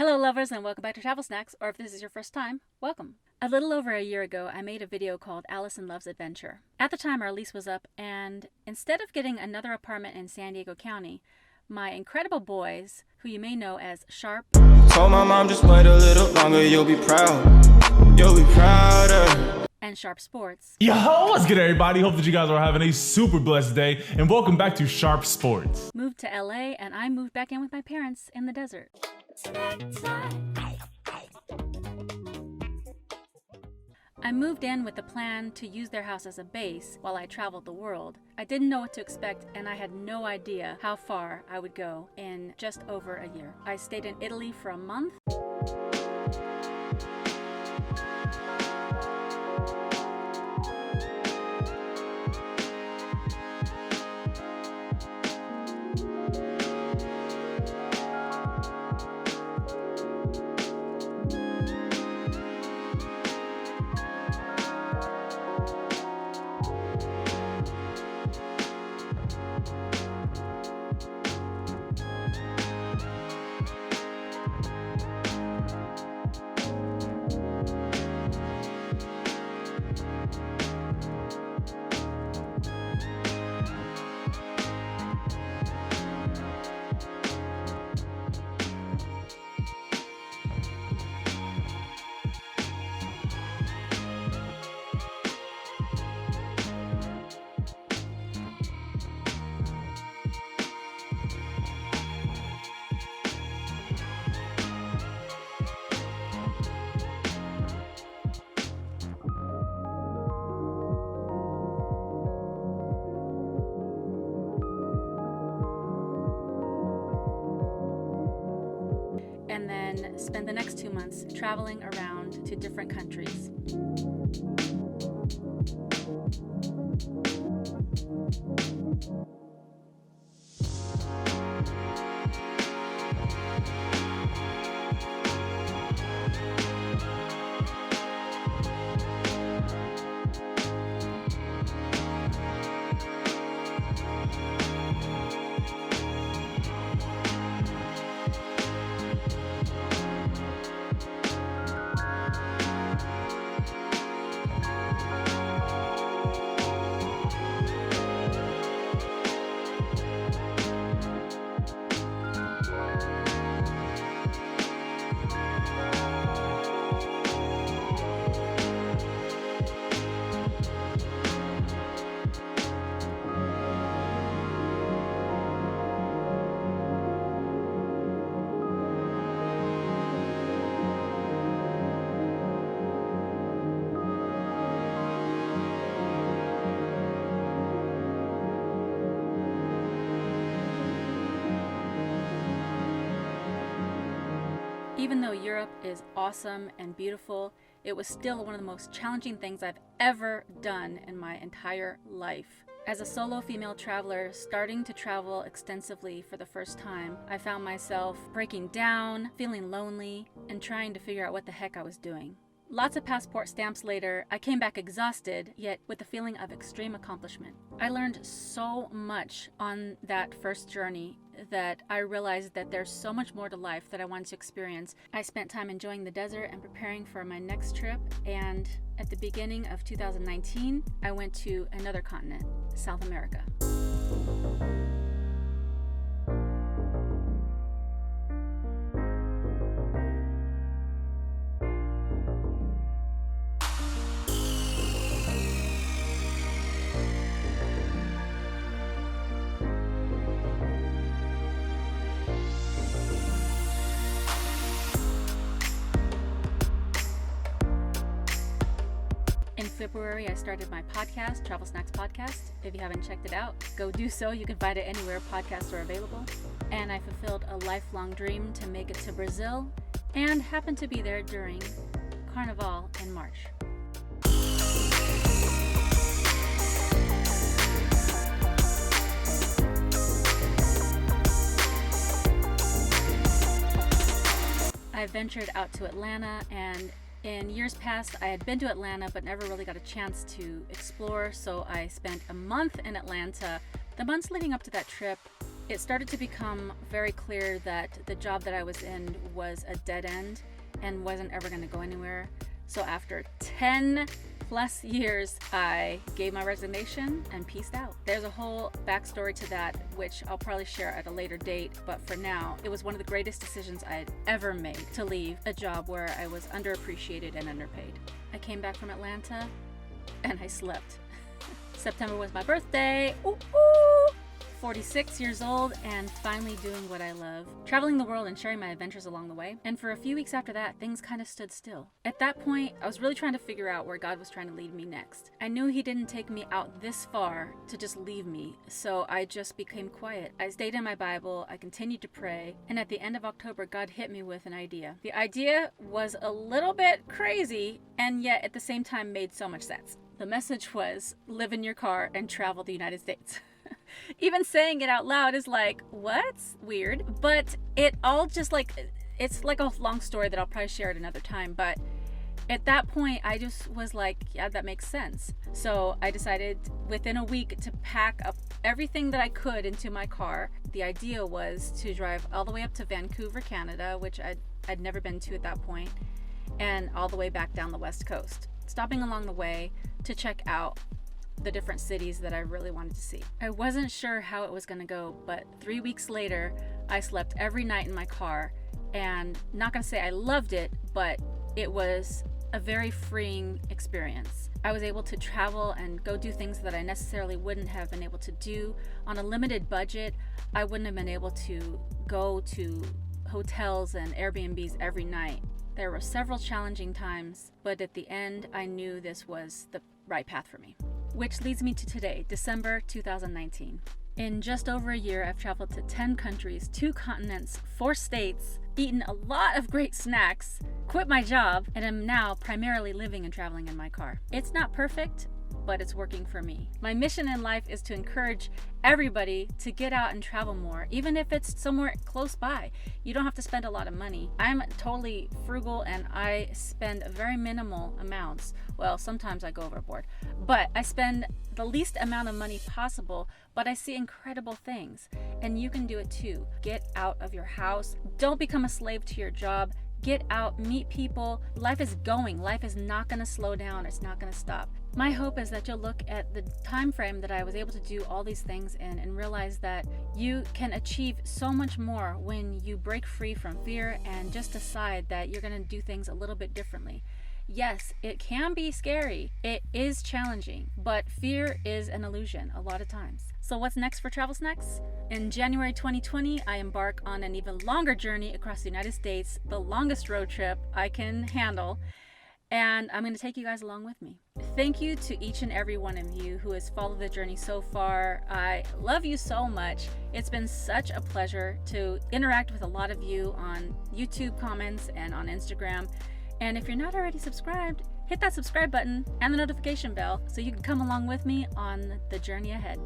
Hello lovers and welcome back to Travel Snacks, or if this is your first time, welcome. A little over a year ago, I made a video called Allison Loves Adventure. At the time, our lease was up, and instead of getting another apartment in San Diego County, my incredible boys, who you may know as Sharpe, told my mom just wait a little longer, you'll be proud. You'll be prouder. And Sharpe Sports. Yo, what's good everybody? Hope that you guys are having a super blessed day, and welcome back to Sharpe Sports. Moved to LA, and I moved back in with my parents in the desert. I moved in with the plan to use their house as a base while I traveled the world. I didn't know what to expect, and I had no idea how far I would go in just over a year. I stayed in Italy for a month. And then spend the next 2 months traveling around to different countries. Even though Europe is awesome and beautiful, it was still one of the most challenging things I've ever done in my entire life. As a solo female traveler starting to travel extensively for the first time, I found myself breaking down, feeling lonely, and trying to figure out what the heck I was doing. Lots of passport stamps later, I came back exhausted, yet with a feeling of extreme accomplishment. I learned so much on that first journey that I realized that there's so much more to life that I wanted to experience. I spent time enjoying the desert and preparing for my next trip, and at the beginning of 2019, I went to another continent, South America. In February, I started my podcast, Travel Snacks Podcast. If you haven't checked it out, go do so. You can find it anywhere podcasts are available. And I fulfilled a lifelong dream to make it to Brazil and happened to be there during Carnival in March. I ventured out to Atlanta, and in years past, I had been to Atlanta but never really got a chance to explore, so I spent a month in Atlanta. The months leading up to that trip, It started to become very clear that the job that I was in was a dead end and wasn't ever going to go anywhere. So after 10 plus years, I gave my resignation and peaced out. There's a whole backstory to that, which I'll probably share at a later date, but for now, it was one of the greatest decisions I had ever made to leave a job where I was underappreciated and underpaid. I came back from Atlanta and I slept. September was my birthday. Ooh, ooh. 46 years old and finally doing what I love, traveling the world and sharing my adventures along the way. And for a few weeks after that, things kind of stood still. At that point, I was really trying to figure out where God was trying to lead me next. I knew He didn't take me out this far to just leave me, so I just became quiet. I stayed in my Bible, I continued to pray, and at the end of October, God hit me with an idea. The idea was a little bit crazy, and yet at the same time made so much sense. The message was, live in your car and travel the United States. Even saying it out loud is like, what? Weird. But it all just it's like a long story that I'll probably share at another time. But at that point, I just was like, yeah, that makes sense. So I decided within a week to pack up everything that I could into my car. The idea was to drive all the way up to Vancouver, Canada, which I'd never been to at that point, and all the way back down the West Coast, stopping along the way to check out the different cities that I really wanted to see. I wasn't sure how it was going to go, but 3 weeks later, I slept every night in my car, and not going to say I loved it, but it was a very freeing experience. I was able to travel and go do things that I necessarily wouldn't have been able to do. On a limited budget, I wouldn't have been able to go to hotels and Airbnbs every night. There were several challenging times, but at the end, I knew this was the right path for me. Which leads me to today, December 2019. In just over a year, I've traveled to 10 countries, 2 continents, 4 states, eaten a lot of great snacks, quit my job, and am now primarily living and traveling in my car. It's not perfect, but it's working for me. My mission in life is to encourage everybody to get out and travel more, even if it's somewhere close by. You don't have to spend a lot of money. I'm totally frugal and I spend very minimal amounts. Well, sometimes I go overboard, but I spend the least amount of money possible, but I see incredible things, and you can do it too. Get out of your house. Don't become a slave to your job. Get out, meet people. Life is going. Life is not going to slow down. It's not going to stop. My hope is that you'll look at the time frame that I was able to do all these things in and realize that you can achieve so much more when you break free from fear and just decide that you're going to do things a little bit differently. Yes, it can be scary. It is challenging, but fear is an illusion a lot of times. So what's next for Travel Snacks? In January 2020, I embark on an even longer journey across the United States, the longest road trip I can handle, and I'm going to take you guys along with me. Thank you to each and every one of you who has followed the journey so far. I love you so much. It's been such a pleasure to interact with a lot of you on YouTube comments and on Instagram. And if you're not already subscribed, hit that subscribe button and the notification bell so you can come along with me on the journey ahead.